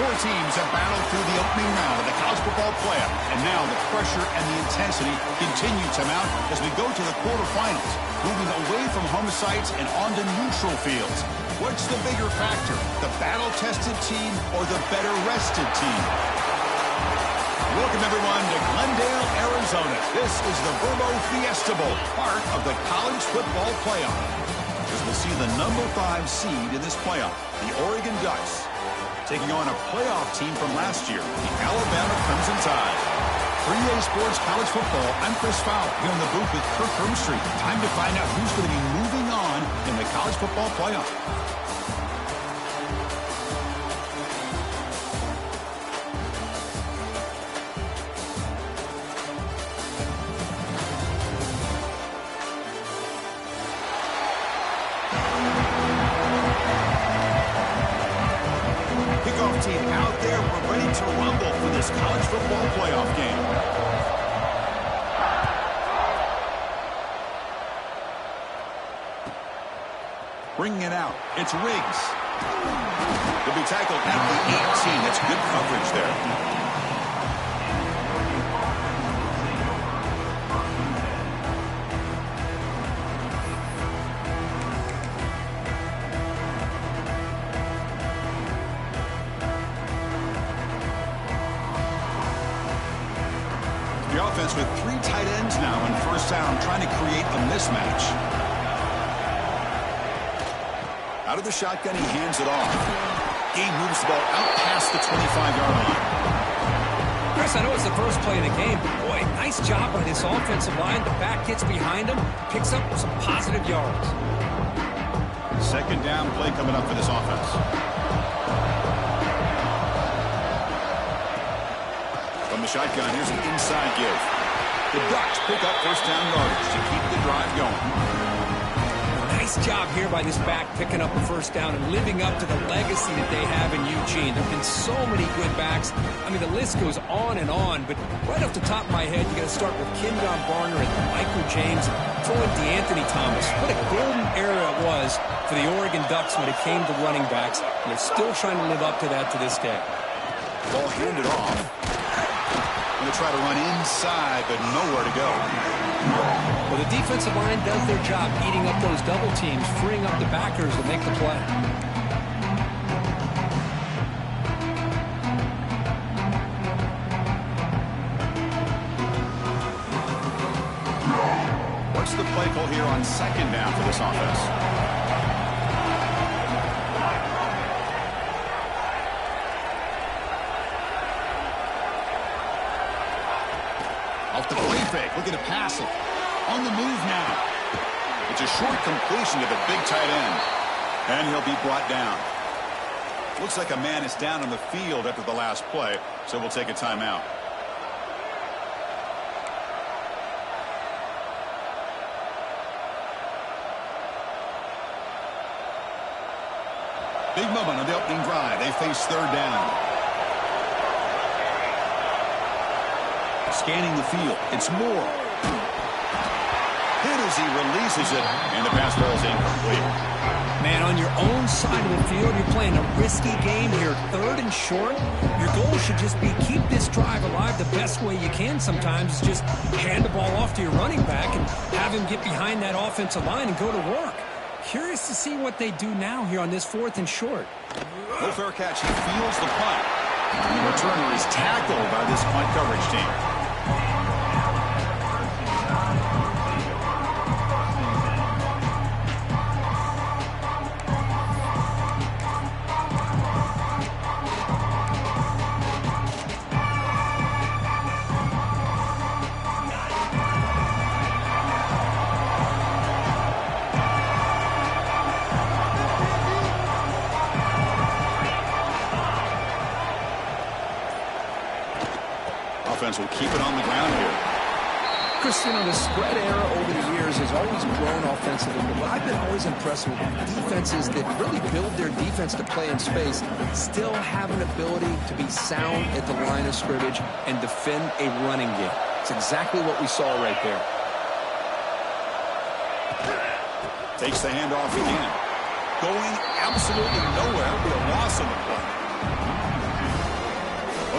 Four teams have battled through the opening round of the college football playoff, and now the pressure and the intensity continue to mount as we go to the quarterfinals, moving away from home sites and onto neutral fields. What's the bigger factor, the battle-tested team or the better-rested team? Welcome, everyone, to Glendale, Arizona. This is the Verbo Fiesta Bowl, part of the college football playoff. As we'll see the number 5 seed in this playoff, the Oregon Ducks, taking on a playoff team from last year, the Alabama Crimson Tide. For EA Sports College Football, I'm Chris Fowler, here in the booth with Kirk Hermstreet. Time to find out who's going to be moving on in the college football playoff. Team out there, we're ready to rumble for this college football playoff game. Bringing it out, it's Riggs. He'll be tackled at the 18. That's good coverage there. The offense with 3 tight ends now in first down, trying to create a mismatch. Out of the shotgun, he hands it off. Gabe moves the ball out past the 25-yard line. Chris, I know it's the first play of the game, but boy, nice job by this offensive line. The back gets behind him, picks up some positive yards. Second down play coming up for this offense. From the shotgun, here's an inside give. The Ducks pick up first down yardage to keep the drive going. Nice job here by this back, picking up the first down and living up to the legacy that they have in Eugene. There have been so many good backs. I mean, the list goes on and on, but right off the top of my head, you got to start with Kenjon Barner and Michael James, throw in DeAnthony Thomas. What a golden era it was for the Oregon Ducks when it came to running backs, and they're still trying to live up to that to this day. Ball handed off. Going to try to run inside, but nowhere to go. Well, the defensive line does their job eating up those double teams, freeing up the backers to make the play. What's the play call here on second down for this offense? Off the play fake, looking to pass it. On the move now. It's a short completion to the big tight end. And he'll be brought down. Looks like a man is down on the field after the last play, so we'll take a timeout. Big moment on the opening drive. They face third down. Scanning the field. It's Moore. Hit as he releases it, and the pass ball is incomplete. Man, on your own side of the field, you're playing a risky game here. Third and short. Your goal should just be keep this drive alive the best way you can sometimes. Is just hand the ball off to your running back and have him get behind that offensive line and go to work. Curious to see what they do now here on this 4th and short. No fair catch. He feels the punt. And the returner is tackled by this punt coverage team. Offense will keep it on the ground here. Chris, you know, the spread era over the years has always grown offensively, but what I've been always impressed with defenses that really build their defense to play in space still have an ability to be sound at the line of scrimmage and defend a running game. It's exactly what we saw right there. Takes the handoff again. Going absolutely nowhere. It'll be a loss on the play.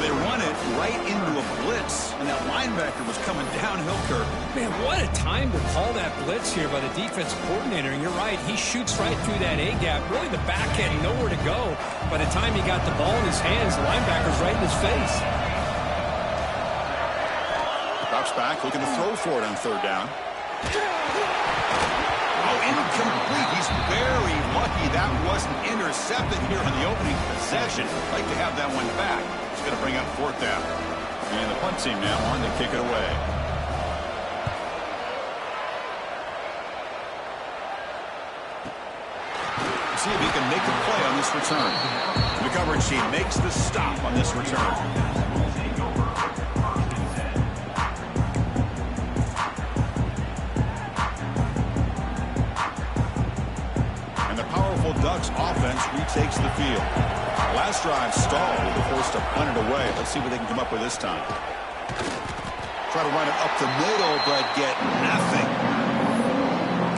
They run it right into a blitz, and that linebacker was coming downhill, Kirk. Man, what a time to call that blitz here by the defensive coordinator. And you're right, he shoots right through that A-gap. Really, the back had nowhere to go. By the time he got the ball in his hands, the linebacker's right in his face. Drops back, looking to throw for it on third down. Oh, incomplete. He's very lucky that wasn't intercepted here on the opening possession. Like to have that one back. It's going to bring up fourth down. And the punt team now on to kick it away. See if he can make the play on this return. The coverage team makes the stop on this return. Ducks offense retakes the field. Last drive stalled with the force to punt it away. Let's see what they can come up with this time. Try to run it up the middle, but get nothing.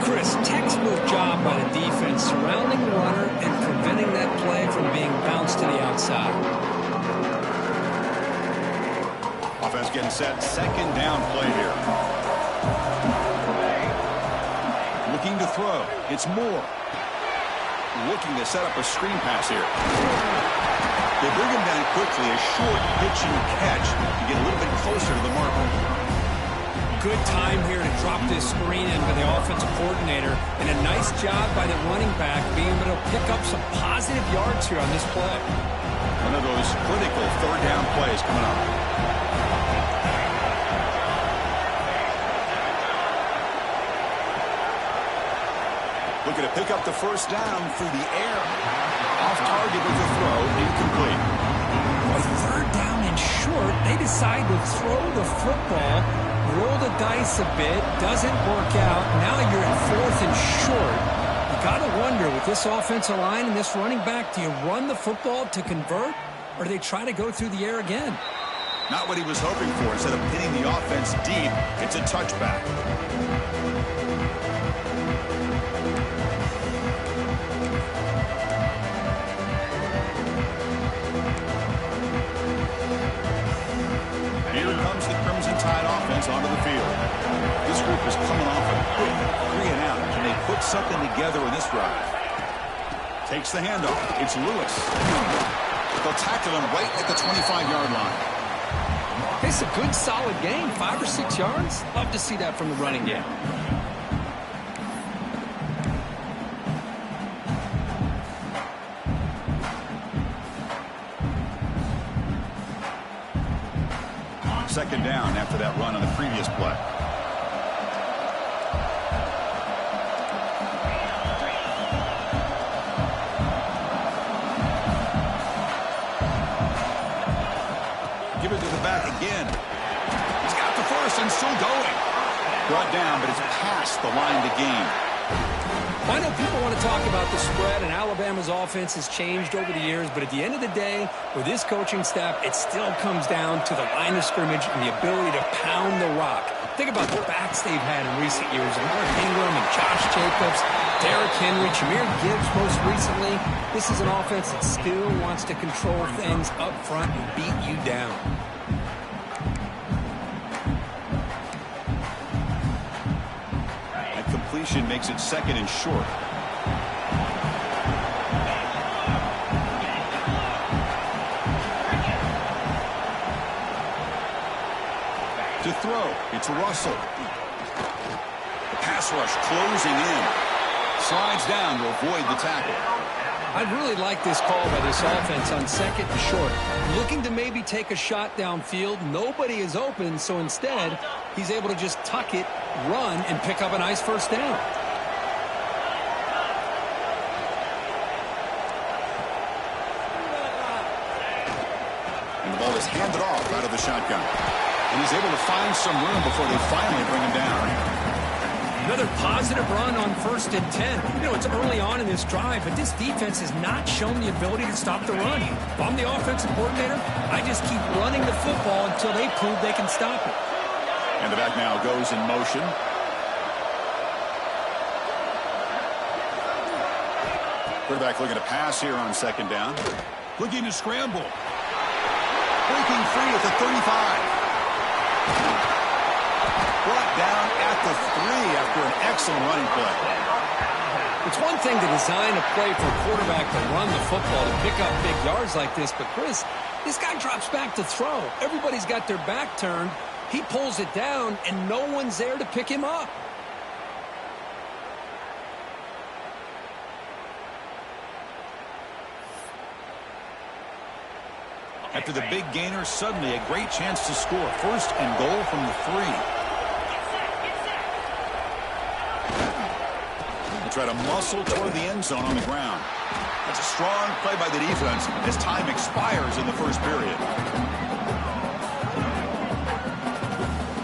Chris, textbook job by the defense surrounding the runner and preventing that play from being bounced to the outside. Offense getting set. Second down play here. Looking to throw. It's Moore. Looking to set up a screen pass here. They bring him down quickly. A short pitch and catch to get a little bit closer to the mark. Good time here to drop this screen in by the offensive coordinator. And a nice job by the running back being able to pick up some positive yards here on this play. One of those critical third down plays coming up. Looking to pick up the first down through the air. Off target with the throw, incomplete. On third down and short, they decide to throw the football, roll the dice a bit, doesn't work out. Now you're at fourth and short. You got to wonder, with this offensive line and this running back, do you run the football to convert, or do they try to go through the air again? Not what he was hoping for. Instead of pinning the offense deep, it's a touchback. Onto the field. This group is coming off a quick 3 and out. Can they put something together in this drive? Takes the handoff. It's Lewis. They'll tackle him right at the 25-yard line. It's a good, solid game. 5 or 6 yards. Love to see that from the running game. Second down after that run on the previous play. Give it to the back again. He's got the first and still going. Brought down, but it's past the line to gain. I know people want to talk about the spread, and Alabama's offense has changed over the years, but at the end of the day, with this coaching staff, it still comes down to the line of scrimmage and the ability to pound the rock. Think about the backs they've had in recent years. Mark Ingram and Josh Jacobs, Derrick Henry, Jahmyr Gibbs most recently. This is an offense that still wants to control things up front and beat you down. Completion makes it second and short. To throw, it's Russell. The pass rush closing in. Slides down to avoid the tackle. I really like this call by this offense on second and short. Looking to maybe take a shot downfield. Nobody is open, so instead, he's able to just tuck it, run, and pick up a nice first down. And the ball is handed off out of the shotgun. And he's able to find some room before they finally bring him down. Another positive run on 1st and 10. You know, it's early on in this drive, but this defense has not shown the ability to stop the run. If I'm the offensive coordinator, I just keep running the football until they prove they can stop it. And the back now goes in motion. Quarterback looking to pass here on second down. Looking to scramble. breaking free at the 35. Brought down at the 3 after an excellent running play. It's one thing to design a play for a quarterback to run the football, to pick up big yards like this, but Chris, this guy drops back to throw. Everybody's got their back turned. He pulls it down, and no one's there to pick him up. After the big gainer, suddenly a great chance to score. First and goal from the 3. They try to muscle toward the end zone on the ground. That's a strong play by the defense as time expires in the first period.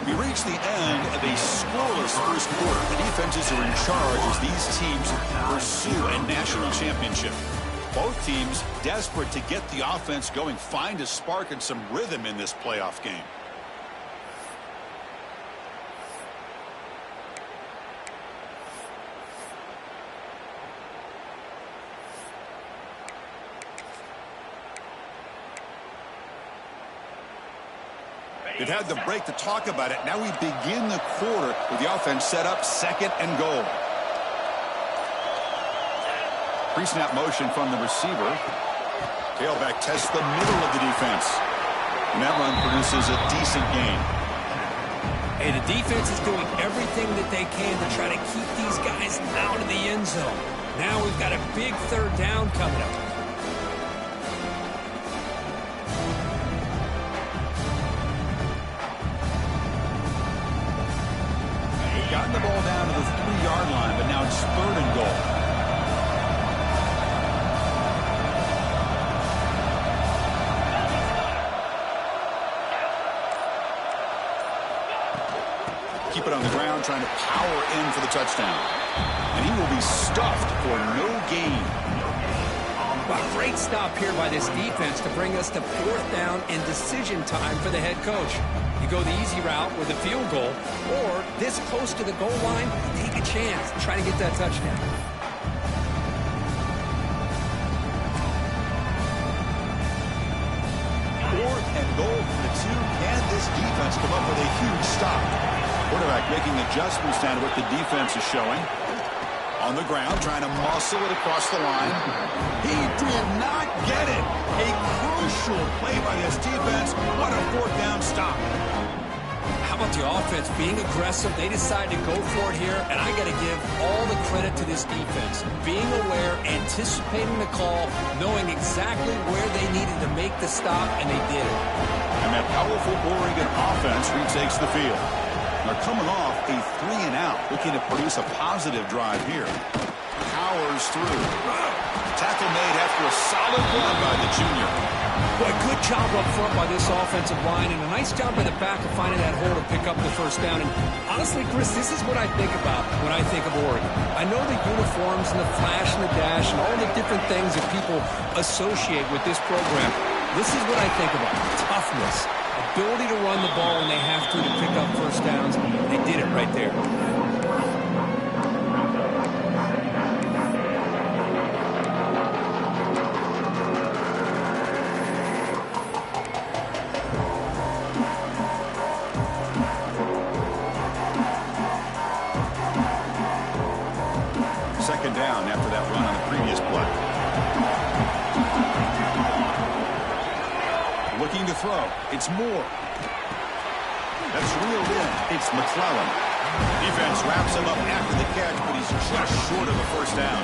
We reach the end of a scoreless first quarter. The defenses are in charge as these teams pursue a national championship. Both teams desperate to get the offense going, find a spark and some rhythm in this playoff game. They've had the break to talk about it. Now we begin the quarter with the offense set up, second and goal. Pre-snap motion from the receiver. Tailback tests the middle of the defense. And that run produces a decent gain. Hey, the defense is doing everything that they can to try to keep these guys out of the end zone. Now we've got a big third down coming up. Gotten the ball down to the 3-yard line, but now it's third and goal. Keep it on the ground, trying to power in for the touchdown. And he will be stuffed for no gain. A great stop here by this defense to bring us to fourth down and decision time for the head coach. You go the easy route with a field goal, or this close to the goal line, take a chance, try to get that touchdown. Fourth and goal from the 2. Can this defense come up with a huge stop? Quarterback making adjustments down to what the defense is showing. On the ground, trying to muscle it across the line. He did not get it. A crucial play by this defense. What a fourth down stop. How about the offense being aggressive? They decide to go for it here, and I got to give all the credit to this defense. Being aware, anticipating the call, knowing exactly where they needed to make the stop, and they did it. And that powerful Oregon offense retakes the field. They're coming off a 3-and-out, looking to produce a positive drive here. Powers through. Tackle made after a solid run by the junior. Boy, good job up front by this offensive line, and a nice job by the back of finding that hole to pick up the first down. And honestly, Chris, this is what I think about when I think of Oregon. I know the uniforms and the flash and the dash and all the different things that people associate with this program. This is what I think about. Toughness. Ability to run the ball when they have to pick up first downs. They did it right there. Second down after that run on the previous play. Looking to throw. It's Moore. That's reeled in. It's McClellan. Defense wraps him up after the catch, but he's just short of a first down.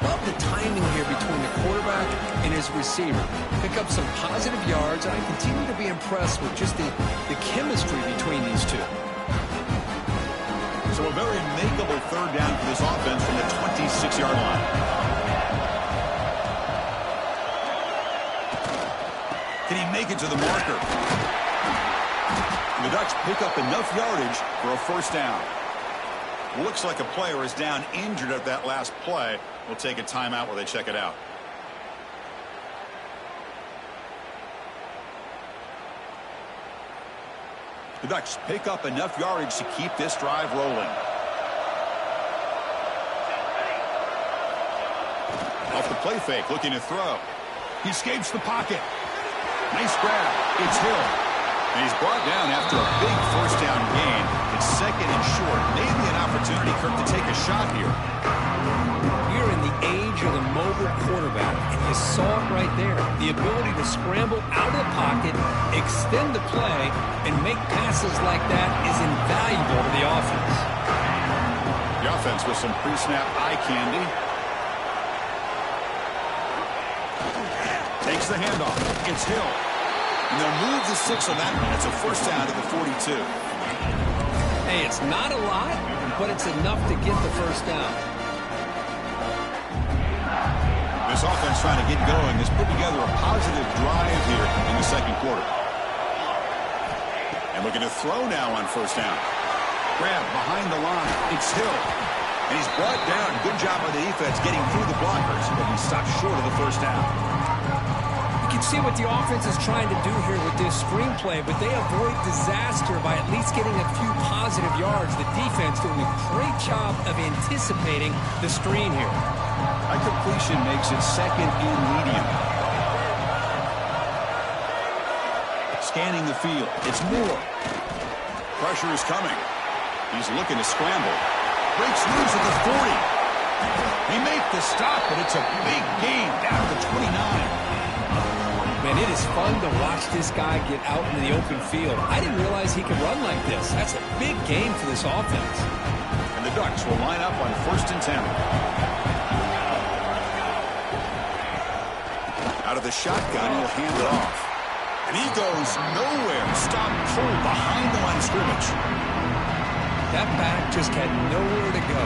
Love the timing here between the quarterback and his receiver. Pick up some positive yards, and I continue to be impressed with just the chemistry between these two. So a very makeable third down for this offense from the 26-yard line. Can he make it to the marker? And the Ducks pick up enough yardage for a first down. Looks like a player is down injured at that last play. We'll take a timeout while they check it out. The Ducks pick up enough yardage to keep this drive rolling. Off the play fake, looking to throw. He escapes the pocket. Nice grab. It's Hill. And he's brought down after a big first down gain. It's second and short. Maybe an opportunity, Kirk, to take a shot here. We're in the age of the mobile quarterback, and you saw it right there. The ability to scramble out of the pocket, extend the play, and make passes like that is invaluable to the offense. The offense with some pre-snap eye candy. Takes the handoff. It's Hill. And they'll move the 6 on that one. It's a first down to the 42. Hey, it's not a lot, but it's enough to get the first down. This offense trying to get going has put together a positive drive here in the second quarter. And looking to throw now on first down. Grab behind the line. It's Hill. And he's brought down. Good job by the defense getting through the blockers, but he stopped short of the first down. You can see what the offense is trying to do here with this screenplay, but they avoid disaster by at least getting a few positive yards. The defense doing a great job of anticipating the screen here. A completion makes it second and medium. Scanning the field. It's Moore. Pressure is coming. He's looking to scramble. Breaks loose at the 40. He makes the stop, but it's a big gain down to the 29. Man, it is fun to watch this guy get out in the open field. I didn't realize he could run like this. That's a big game for this offense. And the Ducks will line up on first and 10. Out of the shotgun, he'll hand it off. And he goes nowhere. Stop pulled behind the line of scrimmage. That back just had nowhere to go.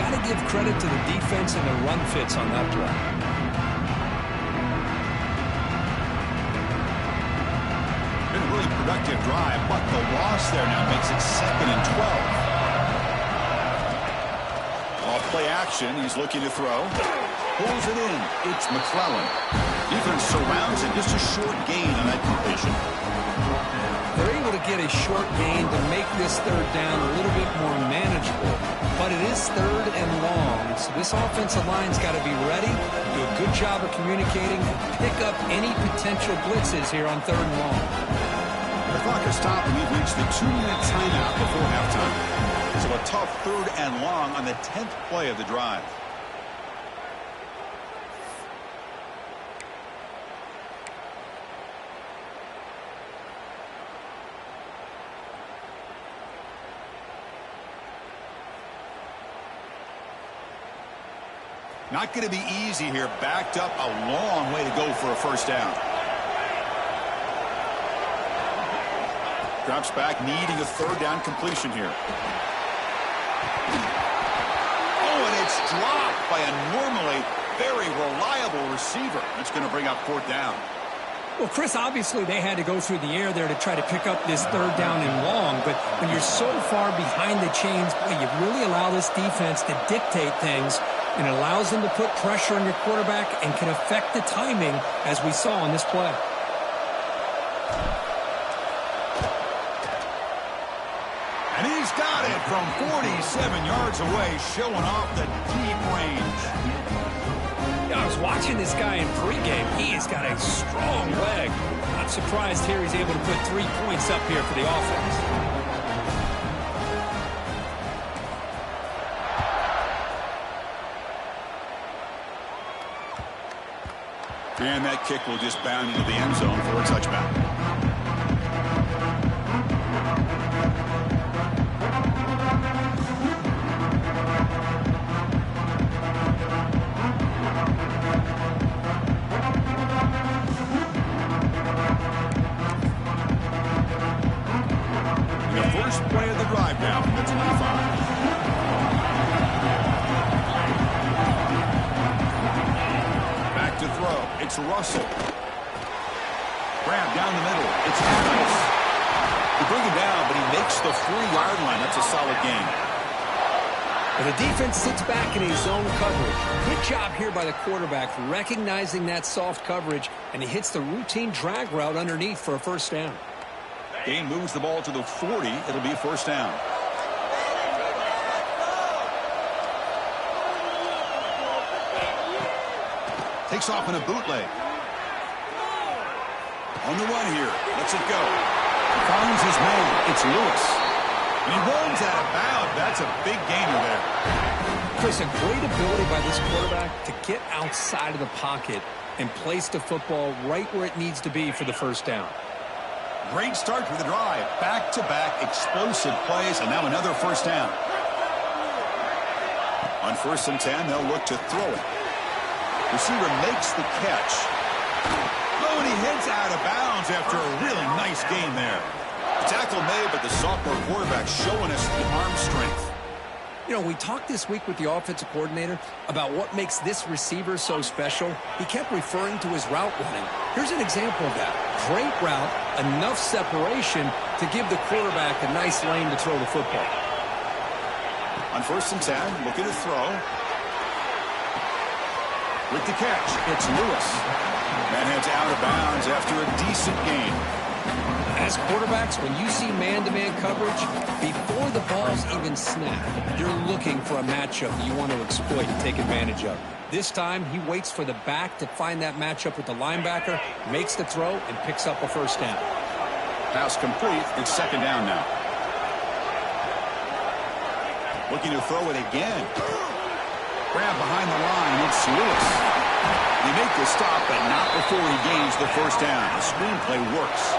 Got to give credit to the defense and the run fits on that play. Really productive drive, but the loss there now makes it second and 12. Off play action, he's looking to throw. Pulls it in. It's McClellan. Defense surrounds it. Just a short gain on that completion. They're able to get a short gain to make this third down a little bit more manageable, but it is third and long, so this offensive line's got to be ready, do a good job of communicating, and pick up any potential blitzes here on third and long. The clock is stopped, and we've reached the 2-minute timeout before halftime. So a tough third and long on the 10th play of the drive. Not going to be easy here. Backed up a long way to go for a first down. Drops back, needing a third down completion here. Oh, and it's dropped by a normally very reliable receiver. That's going to bring up fourth down. Well, Chris, obviously they had to go through the air there to try to pick up this third down and long, but when you're so far behind the chains, boy, you really allow this defense to dictate things, and it allows them to put pressure on your quarterback and can affect the timing, as we saw on this play. And he's got it from 47 yards away, showing off the deep range. Yeah, I was watching this guy in pregame. He has got a strong leg. Not surprised here he's able to put 3 points up here for the offense. And that kick will just bound into the end zone for a touchback. Play of the drive now from the 25. Back to throw. It's Russell. Grab down the middle. It's Adams. They bring him down, but he makes the 3-yard line. That's a solid gain. And the defense sits back in his zone coverage. Good job here by the quarterback recognizing that soft coverage, and he hits the routine drag route underneath for a first down. Gain moves the ball to the 40. It'll be a first down. Takes off in a bootleg. On the run here. Lets it go. Finds his man. It's Lewis. And he runs out of bounds. That's a big gainer there. Chris, a great ability by this quarterback to get outside of the pocket and place the football right where it needs to be for the first down. Great start to the drive. Back-to-back explosive plays, and now another first down. On 1st and 10, they'll look to throw it. Receiver makes the catch. Oh, and he heads out of bounds after a really nice gain there. The tackle made, but the sophomore quarterback showing us the arm strength. You know, we talked this week with the offensive coordinator about what makes this receiver so special. He kept referring to his route running. Here's an example of that. Great route, enough separation to give the quarterback a nice lane to throw the football. On 1st and 10, looking to throw. With the catch, it's Lewis. That heads out of bounds after a decent gain. As quarterbacks, when you see man-to-man coverage, before the ball's even snapped, you're looking for a matchup that you want to exploit and take advantage of. This time, he waits for the back to find that matchup with the linebacker, makes the throw, and picks up a first down. Pass complete. It's 2nd down now. Looking to throw it again. Grab behind the line. It's Lewis. They make the stop, but not before he gains the first down. The screenplay works.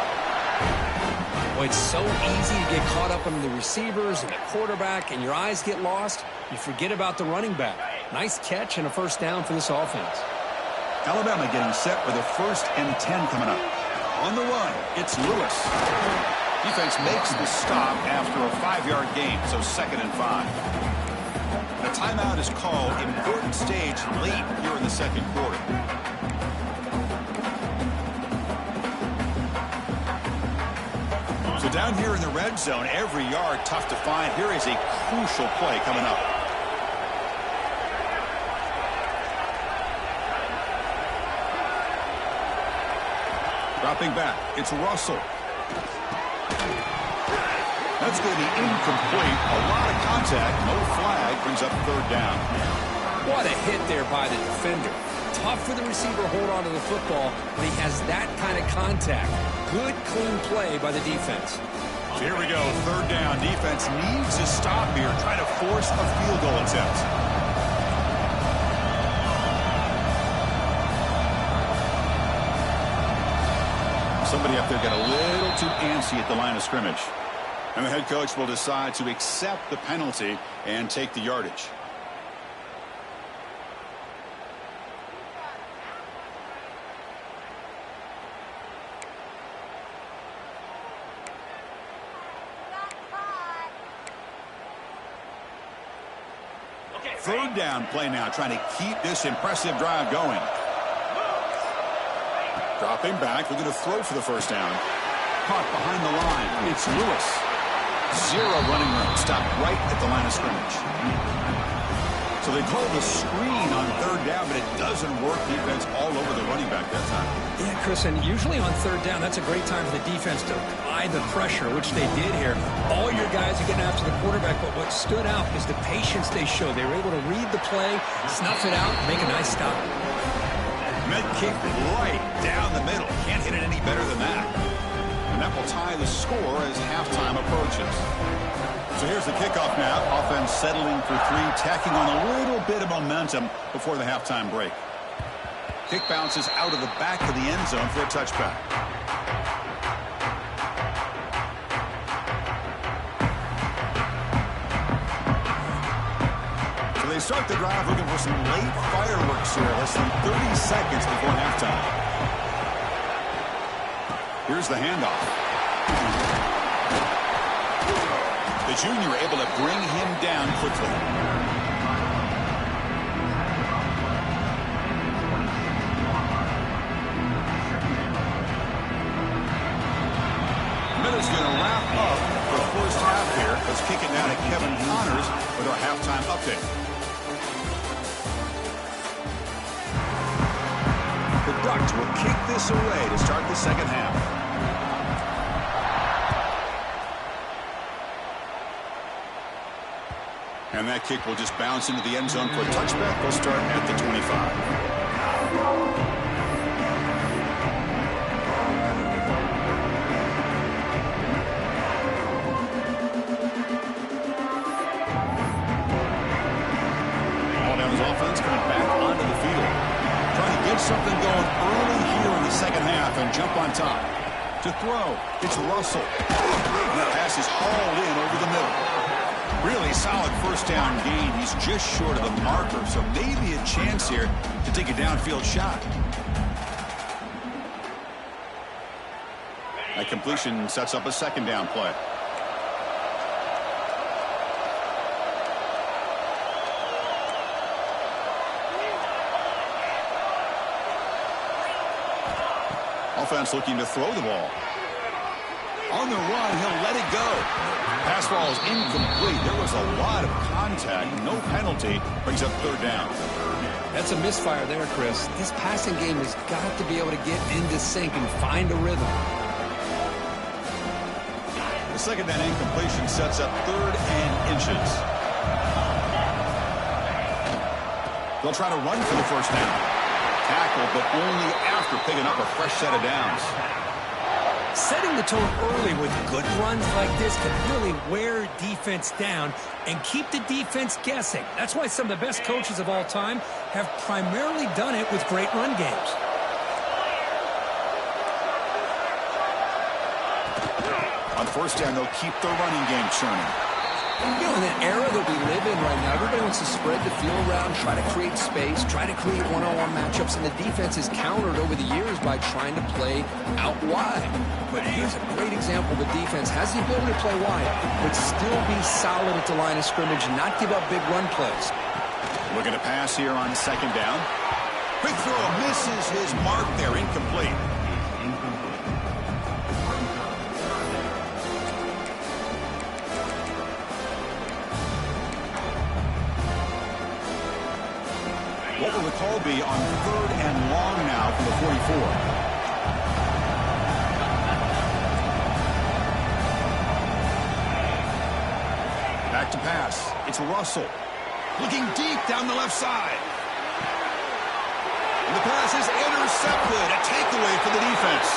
Well, it's so easy to get caught up on the receivers and the quarterback, and your eyes get lost. You forget about the running back. Nice catch and a first down for this offense. Alabama getting set for the 1st and 10 coming up. On the run, it's Lewis. Defense makes the stop after a 5-yard gain, so 2nd and 5. The timeout is called. Important stage late here in the 2nd quarter. So down here in the red zone, every yard tough to find. Here is a crucial play coming up. Dropping back, it's Russell. That's going to be incomplete. A lot of contact, no flag, brings up 3rd down. What a hit there by the defender. Tough for the receiver to hold on to the football, but he has that kind of contact. Good, clean play by the defense. So here we go, 3rd down. Defense needs to stop here, try to force a field goal attempt. Somebody up there got a little too antsy at the line of scrimmage. And the head coach will decide to accept the penalty and take the yardage. Third down play now, trying to keep this impressive drive going. Dropping back, looking to throw for the first down. Caught behind the line. It's Lewis. 0 running room. Stopped right at the line of scrimmage. So they call the screen on 3rd down, but it doesn't work. Defense all over the running back that time. Yeah, Chris, and usually on 3rd down, that's a great time for the defense to apply the pressure, which they did here. All your guys are getting after the quarterback, but what stood out is the patience they showed. They were able to read the play, snuff it out, make a nice stop. Med kick right down the middle. Can't hit it any better than that. And that will tie the score as halftime approaches. So here's the kickoff now. Offense settling for 3, tacking on a little bit of momentum before the halftime break. Kick bounces out of the back of the end zone for a touchback. So they start the drive looking for some late fireworks here. Less than 30 seconds before halftime. Here's the handoff. The junior able to bring him down quickly. Miller's going to wrap up the first half here. Let's kick it down to Kevin Connors with our halftime update. The Ducks will kick this away to start the second half. And that kick will just bounce into the end zone for a touchback. We'll start at the 25. something going early here in the second half and jump on top. To throw, it's Russell. The pass is hauled in over the middle. Really solid first down gain. He's just short of the marker, so maybe a chance here to take a downfield shot. That completion sets up a second down play. Offense looking to throw the ball. On the run, he'll let it go. Pass ball is incomplete. There was a lot of contact. No penalty. Brings up third down. That's a misfire there, Chris. This passing game has got to be able to get into sync and find a rhythm. The second down incompletion sets up third and inches. They'll try to run for the first down. Tackle, but only after picking up a fresh set of downs. Setting the tone early with good runs like this can really wear defense down and keep the defense guessing. That's why some of the best coaches of all time have primarily done it with great run games. On first down, they'll keep their running game churning. You know, in the era that we live in right now, everybody wants to spread the field around, try to create space, try to create one-on-one matchups, and the defense is countered over the years by trying to play out wide. But here's a great example. The defense has the ability to play wide, but still be solid at the line of scrimmage and not give up big run plays. Looking to pass here on second down. Quick throw, misses his mark there, incomplete. What will the call be on third and long now from the 44? Back to pass. It's Russell. Looking deep down the left side. And the pass is intercepted. A takeaway for the defense.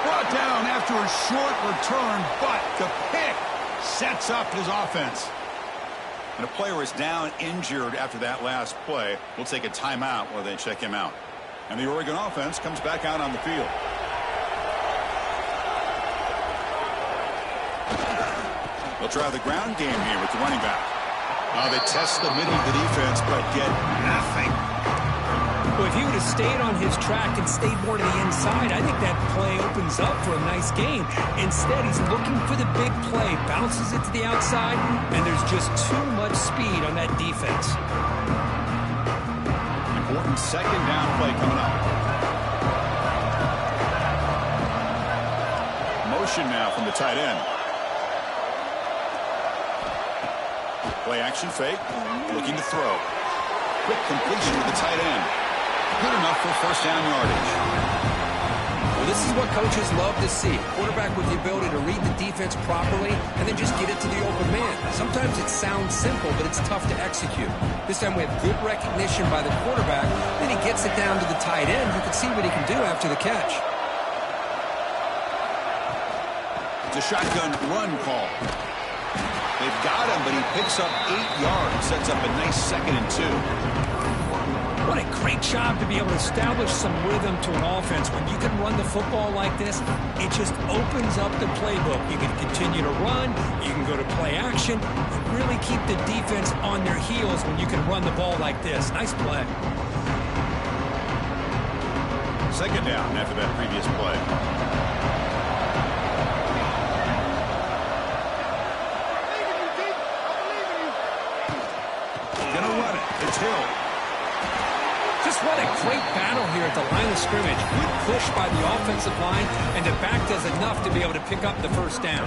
Brought down after a short return, but the pick sets up his offense. And a player is down injured after that last play. We'll take a timeout while they check him out. And the Oregon offense comes back out on the field. They'll try the ground game here with the running back. They test the middle of the defense, but get nothing. Well, if he would have stayed on his track and stayed more to the inside, I think that play opens up for a nice game. Instead, he's looking for the big play, bounces it to the outside, and there's just too much speed on that defense. Important second down play coming up. Motion now from the tight end. Play action fake, looking to throw. Quick completion with the tight end. Good enough for first down yardage. Well, this is what coaches love to see. Quarterback with the ability to read the defense properly and then just get it to the open man. Sometimes it sounds simple, but it's tough to execute. This time we have good recognition by the quarterback. Then he gets it down to the tight end who can see what he can do after the catch. It's a shotgun run call. They've got him, but he picks up 8 yards. Sets up a nice 2nd and 2. What a great job to be able to establish some rhythm to an offense. When you can run the football like this, it just opens up the playbook. You can continue to run, you can go to play action, and really keep the defense on their heels when you can run the ball like this. Nice play. Second down after that previous play. Gonna run it. It's Hill. Just what a great battle here at the line of scrimmage. Good push by the offensive line, and the back does enough to be able to pick up the first down.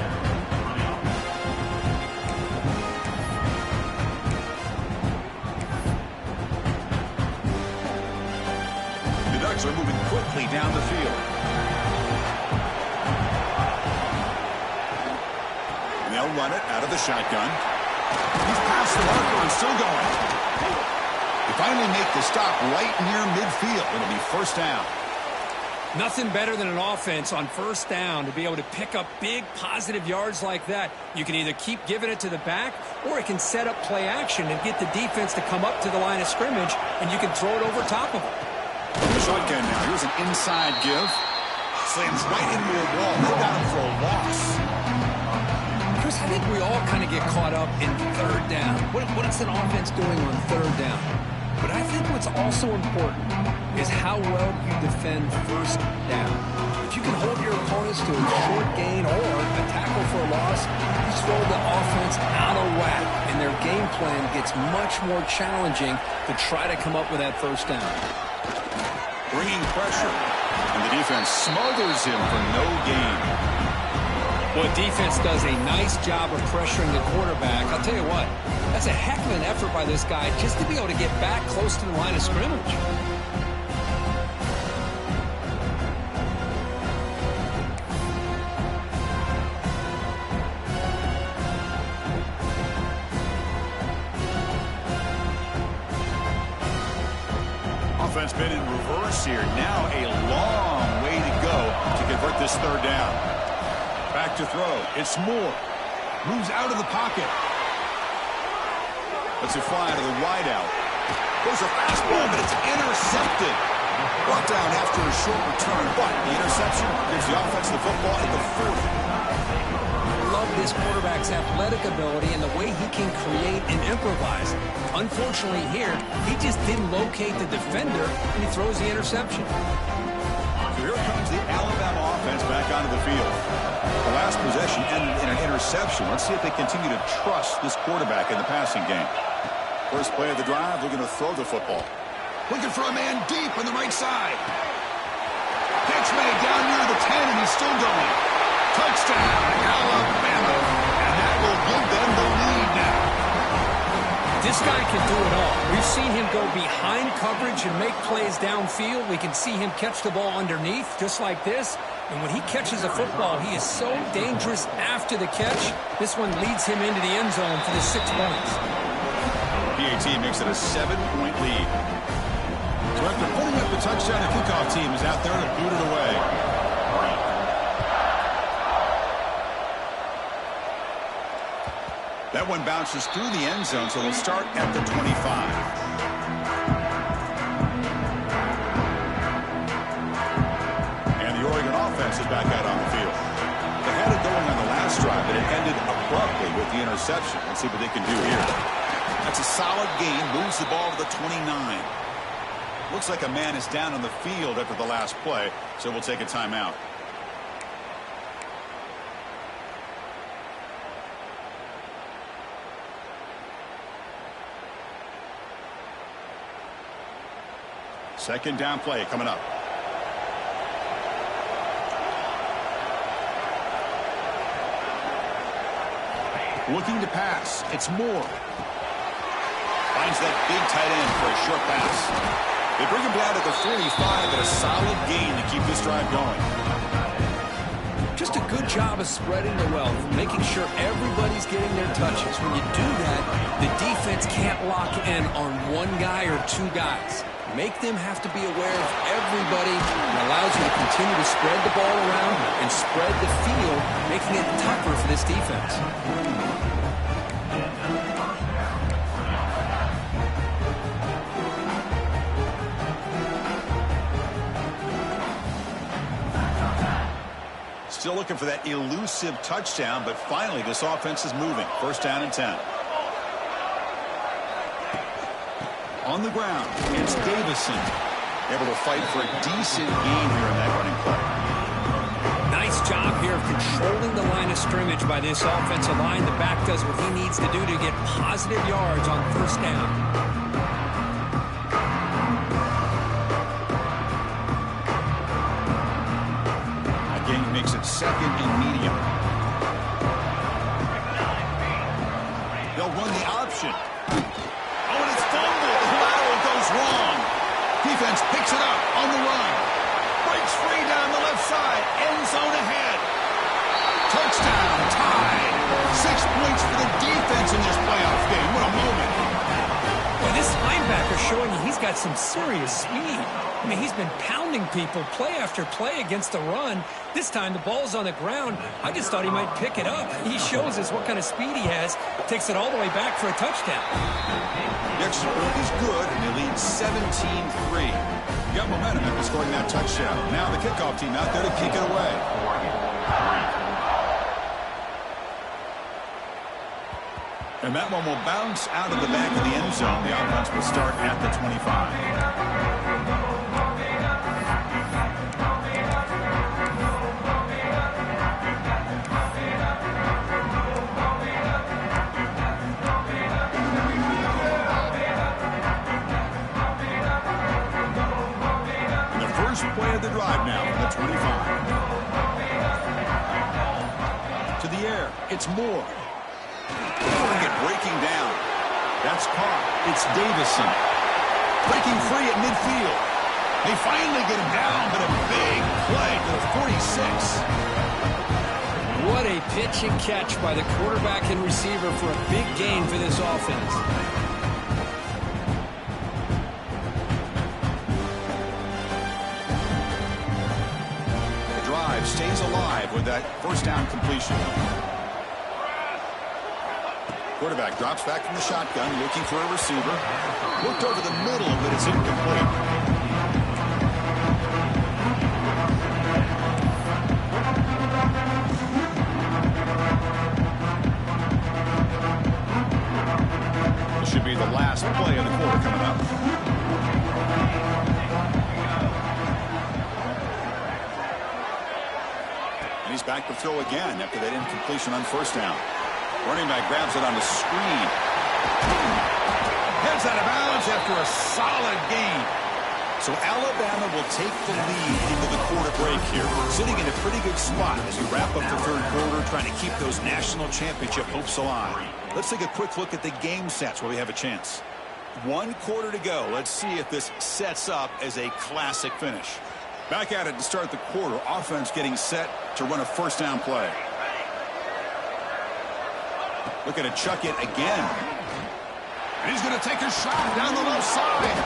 The Ducks are moving quickly down the field. And they'll run it out of the shotgun. He's past the marker and still going. They finally make the stop right near midfield. It'll be first down. Nothing better than an offense on first down to be able to pick up big positive yards like that. You can either keep giving it to the back, or it can set up play action and get the defense to come up to the line of scrimmage, and you can throw it over top of them. Shotgun now. Here's an inside give. Slams right into a wall. They got him for a loss. Chris, I think we all kind of get caught up in third down. What is an offense doing on third down? But I think what's also important is how well you defend first down. If you can hold your opponents to a short gain or a tackle for a loss, you throw the offense out of whack, and their game plan gets much more challenging to try to come up with that first down. Bringing pressure, and the defense smothers him for no gain. Well, defense does a nice job of pressuring the quarterback. I'll tell you what, that's a heck of an effort by this guy just to be able to get back close to the line of scrimmage. Offense been in reverse here. Now a long way to go to convert this third down. Back to throw. It's Moore. Moves out of the pocket. Lets it fly to the wideout. Goes a fastball, but it's intercepted. Brought down after a short return, but the interception gives the offense the football at the 40. Love this quarterback's athletic ability and the way he can create and improvise. Unfortunately here, he just didn't locate the defender and he throws the interception. So here comes the Alabama offense back onto the field. The last possession ended in an interception. Let's see if they continue to trust this quarterback in the passing game. First play of the drive, they're going to throw the football. Looking for a man deep on the right side. Pitch made down near the 10, and he's still going. Touchdown, Alabama. And that will give them the lead now. This guy can do it all. We've seen him go behind coverage and make plays downfield. We can see him catch the ball underneath, just like this. And when he catches a football, he is so dangerous after the catch. This one leads him into the end zone for the 6 points. PAT makes it a 7-point lead. So after pulling up the touchdown, the kickoff team is out there to boot it away. That one bounces through the end zone, so they'll start at the 25. And the Oregon offense is back out on the field. They had it going on the last drive, but it ended abruptly with the interception. Let's see what they can do here. That's a solid gain, moves the ball to the 29. Looks like a man is down on the field after the last play, so we'll take a timeout. Second down play coming up. Looking to pass. It's Moore. Finds that big tight end for a short pass. They bring him down to the 45 and a solid gain to keep this drive going. Just a good job of spreading the wealth, making sure everybody's getting their touches. When you do that, the defense can't lock in on one guy or two guys. Make them have to be aware of everybody. It allows you to continue to spread the ball around and spread the field, making it tougher for this defense. Still looking for that elusive touchdown, but finally this offense is moving. First down and 10. On the ground, it's Davison. Able to fight for a decent gain here in that running play. Nice job here of controlling the line of scrimmage by this offensive line. The back does what he needs to do to get positive yards on first down. Again, makes it second and medium. They'll run the option. Oh, and it's fumbled. The lateral goes wrong. Defense picks it up on the run. Breaks free down the left side. End zone ahead. Touchdown. Tied. 6 points for the defense in this playoff game. What a moment. Well, this linebacker showing you he's got got some serious speed. I mean, he's been pounding people play after play against the run. This time the ball's on the ground. I just thought he might pick it up. He shows us what kind of speed he has. Takes it all the way back for a touchdown. The extra point is good, and they lead 17-3. Got momentum after scoring that touchdown. Now the kickoff team out there to kick it away. And that one will bounce out of the back of the end zone. The offense will start at the 25. Play of the drive now from the 25. To the air, it's Moore. Doing it, breaking down. That's caught. It's Davison. Breaking free at midfield. They finally get him down, but a big play to the 46. What a pitch and catch by the quarterback and receiver for a big gain for this offense. Stays alive with that first down completion. Quarterback drops back from the shotgun, looking for a receiver. Looked over the middle, but it's incomplete. This should be the last play of the quarter coming up. He's back to throw again after that incompletion on first down. Running back grabs it on the screen. Heads out of bounds after a solid gain. So Alabama will take the lead into the quarter break here. Sitting in a pretty good spot as we wrap up the third quarter, trying to keep those national championship hopes alive. Let's take a quick look at the game sets where we have a chance. 1 quarter to go. Let's see if this sets up as a classic finish. Back at it to start the quarter. Offense getting set to run a first down play. Looking to chuck it again. And he's going to take a shot down the left side.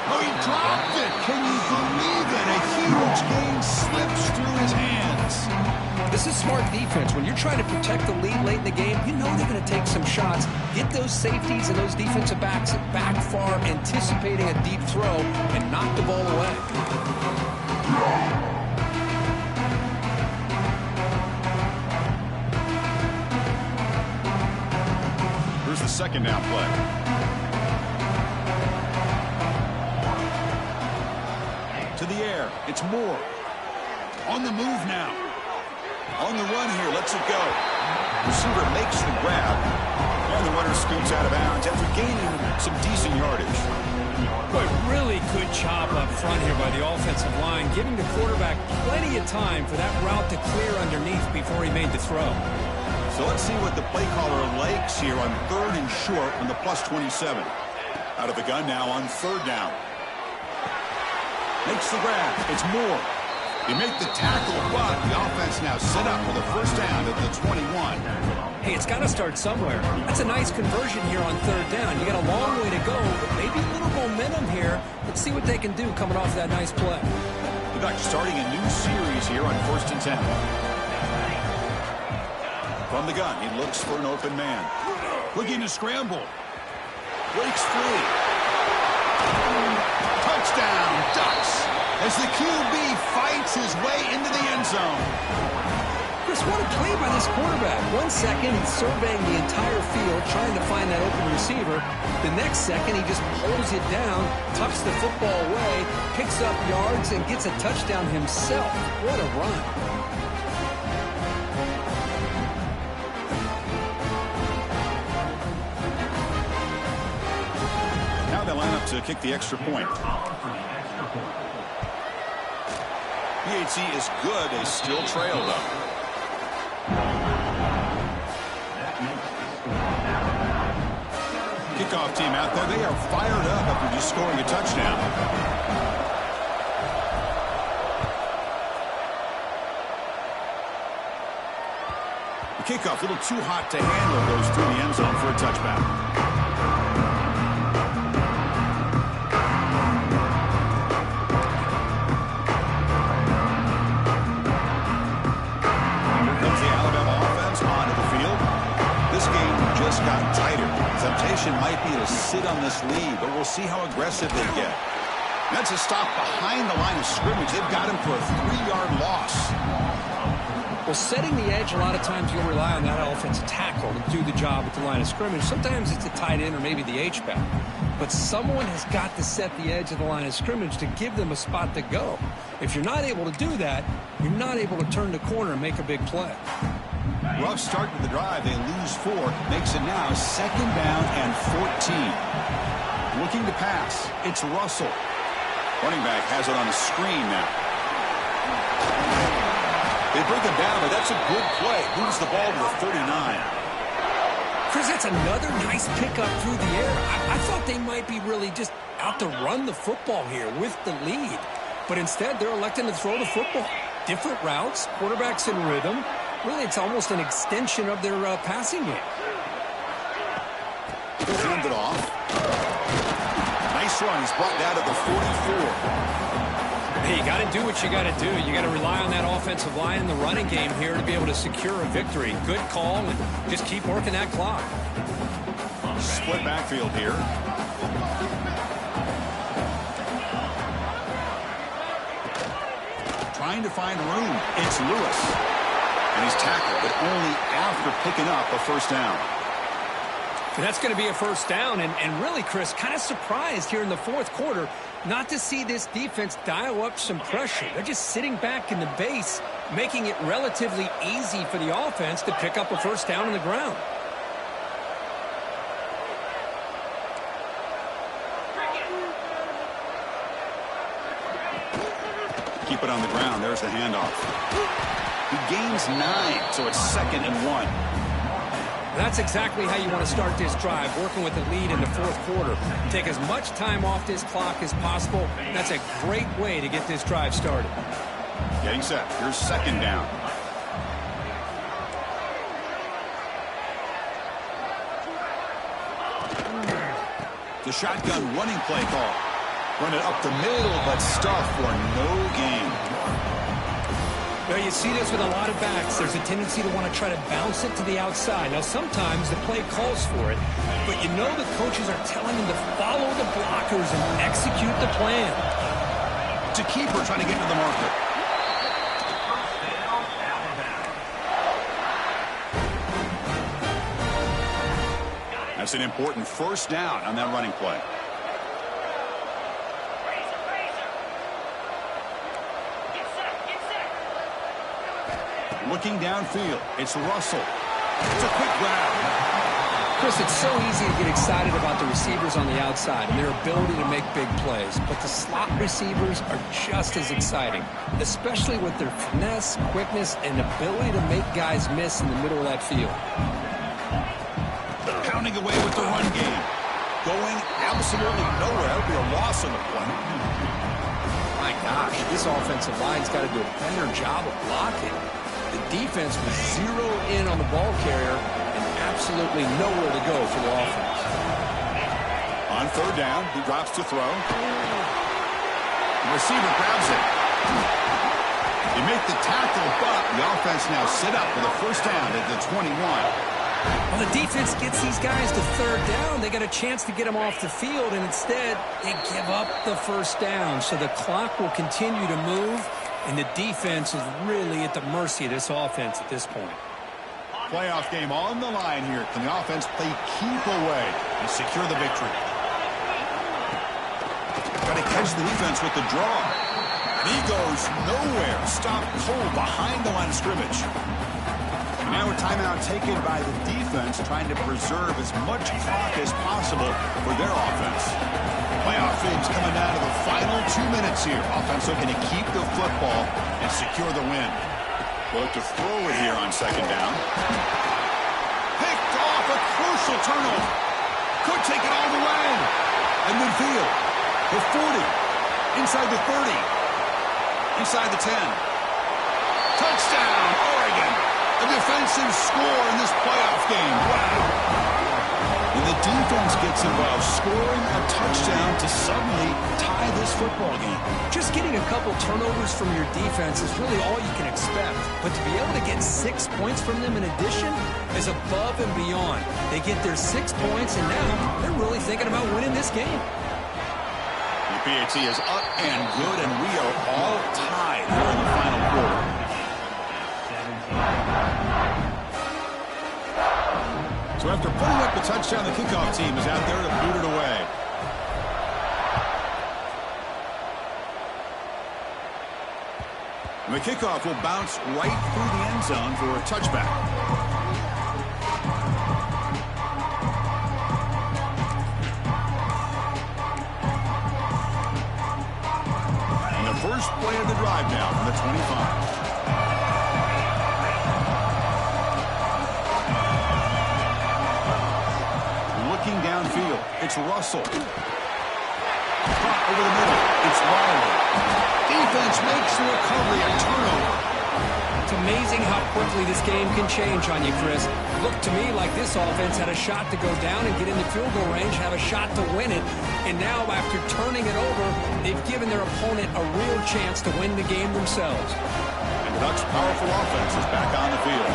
Oh, he dropped it. Can you believe it? A huge gain slips through his hands. This is smart defense. When you're trying to protect the lead late in the game, you know they're going to take some shots. Get those safeties and those defensive backs back far, anticipating a deep throw, and knock the ball away. Here's the second down play. To the air. It's Moore. On the move now. On the run here. Lets it go. Receiver makes the grab. And the runner scoots out of bounds after gaining some decent yardage. Boy, really good job up front here by the offensive line, giving the quarterback plenty of time for that route to clear underneath before he made the throw. So let's see what the play caller likes here on 3rd and short on the +27. Out of the gun now on 3rd down. Makes the grab. It's Moore. He make the tackle, but the offense now set up for the first down at the 21. Hey, it's got to start somewhere. That's a nice conversion here on 3rd down. You got a long way to go, but maybe a little momentum here. Let's see what they can do coming off that nice play. The Ducks starting a new series here on 1st and 10. From the gun, he looks for an open man. Looking to scramble. Breaks free. Touchdown, Ducks, as the QB fights his way into the end zone. Chris, what a play by this quarterback. 1 second, he's surveying the entire field, trying to find that open receiver. The next second, he just pulls it down, tucks the football away, picks up yards, and gets a touchdown himself. What a run. Now they line up to kick the extra point. PHC is good. They still trail, though. Kickoff team out there. They are fired up after just scoring a touchdown. The kickoff a little too hot to handle, goes through the end zone for a touchback. happy to sit on this lead, but we'll see how aggressive they get. That's a stop behind the line of scrimmage. They've got him for a 3-yard loss. Well, setting the edge, a lot of times you'll rely on that offensive tackle to do the job at the line of scrimmage. Sometimes it's a tight end or maybe the H-back. But someone has got to set the edge of the line of scrimmage to give them a spot to go. If you're not able to do that, you're not able to turn the corner and make a big play. Rough start to the drive. They lose 4. Makes it now 2nd down and 14. Looking to pass. It's Russell. Running back has it on the screen now. They bring him down, but that's a good play. Moves the ball to the 39. Chris, that's another nice pickup through the air. I thought they might be really just out to run the football here with the lead. But instead, they're electing to throw the football. Different routes, quarterbacks in rhythm. Really, it's almost an extension of their passing game. Hand it off. Nice run. He's brought down to the 44. Hey, you got to do what you got to do. You got to rely on that offensive line in the running game here to be able to secure a victory. Good call, and just keep working that clock. Split backfield here. Trying to find room. It's Lewis. And he's tackled, but only after picking up a first down. And that's going to be a first down. And really, Chris, kind of surprised here in the fourth quarter not to see this defense dial up some pressure. They're just sitting back in the base, making it relatively easy for the offense to pick up a first down on the ground. Keep it on the ground. There's the handoff. He gains 9, so it's 2nd and 1. That's exactly how you want to start this drive, working with the lead in the fourth quarter. Take as much time off this clock as possible. That's a great way to get this drive started. Getting set. Here's 2nd down. The shotgun running play call. Run it up the middle, but stuff for no gain. Well, you see this with a lot of backs. There's a tendency to want to try to bounce it to the outside. Now, sometimes the play calls for it, but you know the coaches are telling them to follow the blockers and execute the plan. It's a keeper trying to get to the marker. That's an important first down on that running play. Looking downfield, it's Russell. It's a quick grab. Chris, it's so easy to get excited about the receivers on the outside and their ability to make big plays, but the slot receivers are just as exciting, especially with their finesse, quickness, and ability to make guys miss in the middle of that field. Pounding away with the run game. Going absolutely nowhere. That would be a loss on the play. My gosh, this offensive line's got to do a better job of blocking. The defense was zeroed in on the ball carrier and absolutely nowhere to go for the offense. On 3rd down, he drops to throw. The receiver grabs it. They make the tackle, but the offense now set up for the first down at the 21. Well, the defense gets these guys to 3rd down. They got a chance to get them off the field, and instead they give up the first down. So the clock will continue to move, and the defense is really at the mercy of this offense at this point. Playoff game on the line here. Can the offense play keep away and secure the victory? Got to catch the defense with the draw. And he goes nowhere. Stopped cold behind the line of scrimmage. Now a timeout taken by the defense, trying to preserve as much clock as possible for their offense. Playoff games coming down to the final 2 minutes here. Offense looking to keep the football and secure the win. We'll look to throw it here on 2nd down. Picked off, a crucial turnover. Could take it all the way. And midfield, the 40, inside the 30, inside the 10. Touchdown, Oregon. A defensive score in this playoff game. Wow. And the defense gets involved. scoring a touchdown to suddenly tie this football game. Just getting a couple turnovers from your defense is really all you can expect. But to be able to get 6 points from them in addition is above and beyond. They get their 6 points, and now they're really thinking about winning this game. The PAT is up and good, and we are all tied here in the final quarter. So after putting up the touchdown, the kickoff team is out there to boot it away. And the kickoff will bounce right through the end zone for a touchback. And the first play of the drive now from the 25. Downfield, it's Russell. Caught over the middle, it's Waller. Defense makes the recovery, a turnover. It's amazing how quickly this game can change on you, Chris. Looked to me like this offense had a shot to go down and get in the field goal range, have a shot to win it. And now, after turning it over, they've given their opponent a real chance to win the game themselves. And the Ducks' powerful offense is back on the field.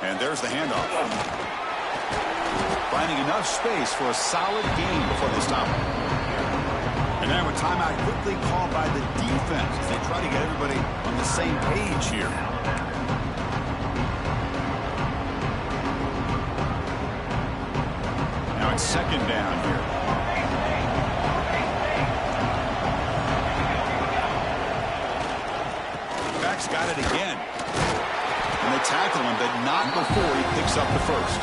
And there's the handoff. Finding enough space for a solid gain before they stop it. And now a timeout quickly called by the defense as they try to get everybody on the same page here. Now it's second down here. Back's got it again. And they tackle him, but not before he picks up the first.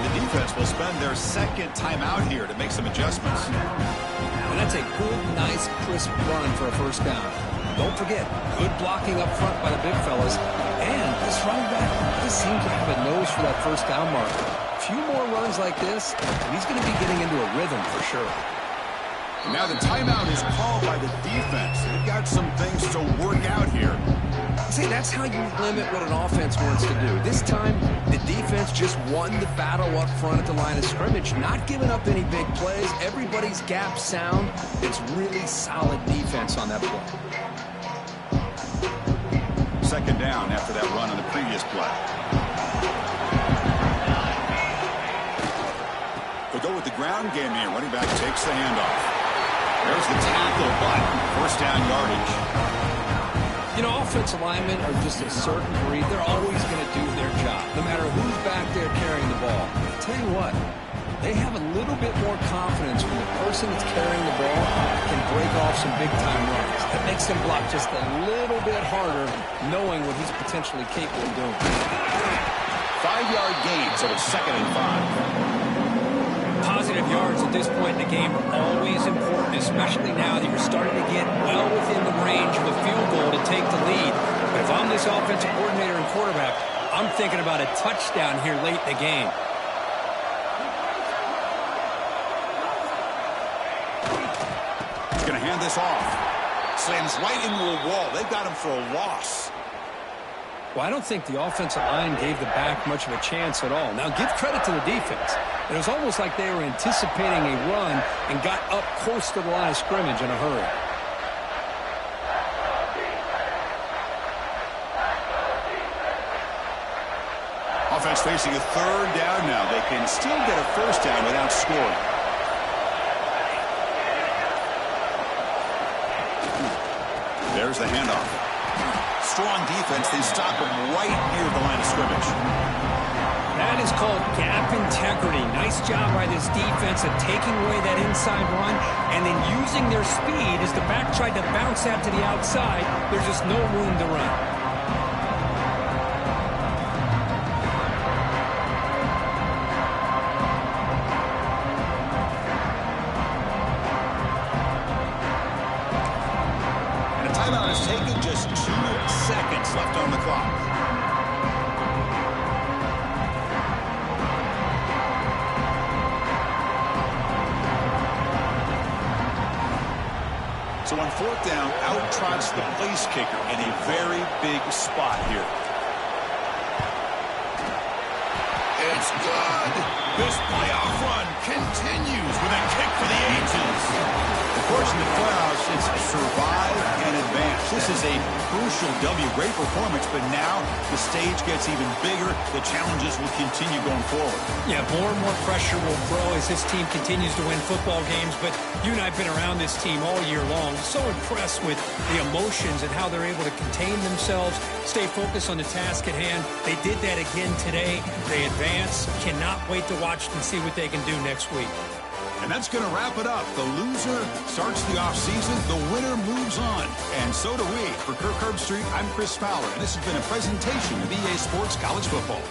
The defense will spend their second timeout here to make some adjustments. And that's a good, nice, crisp run for a first down. Don't forget, good blocking up front by the big fellas. And this running back does seem to have a nose for that first down marker. A few more runs like this, and he's going to be getting into a rhythm for sure. Now the timeout is called by the defense. They've got some things to work out here. See, that's how you limit what an offense wants to do. This time, the defense just won the battle up front at the line of scrimmage, not giving up any big plays. Everybody's gap sound. It's really solid defense on that play. Second down after that run on the previous play. They'll go with the ground game here. Running back takes the handoff. There's the tackle, but first down yardage. You know, offensive linemen are just a certain breed. They're always going to do their job, no matter who's back there carrying the ball. I'll tell you what, they have a little bit more confidence when the person that's carrying the ball can break off some big-time runs. That makes them block just a little bit harder, knowing what he's potentially capable of doing. 5-yard gain, so it's 2nd and 5. Positive yards at this point in the game are always important, especially now that you're starting to get well within the range of a field goal to take the lead. But if I'm this offensive coordinator and quarterback, I'm thinking about a touchdown here late in the game. He's going to hand this off. Slams right into a wall. They've got him for a loss. Well, I don't think the offensive line gave the back much of a chance at all. Now, give credit to the defense. It was almost like they were anticipating a run and got up close to the line of scrimmage in a hurry. Offense facing a third down now. They can still get a first down without scoring. There's the handoff. Strong defense. They stop him right near the line of scrimmage. That is called gap integrity. Nice job by this defense of taking away that inside run and then using their speed as the back tried to bounce that to the outside. There's just no room to run. And a timeout is taken, just 2 seconds left on the clock. So on 4th down, out trots the place kicker in a very big spot here. It's good. This playoff run continues with a kick for the ages. Of course, in the playoffs, it's survive and advance. This is a crucial W. Great performance, but now the stage gets even bigger. The challenges will continue going forward. Yeah, more and more pressure will grow as this team continues to win football games. But you and I have been around this team all year long. So impressed with the emotions and how they're able to contain themselves, stay focused on the task at hand. They did that again today. They advance. Cannot wait to watch and see what they can do next week. And that's going to wrap it up. The loser starts the offseason. The winner moves on. And so do we. For Kirk Herbstreit, I'm Chris Fowler. And this has been a presentation of EA Sports College Football.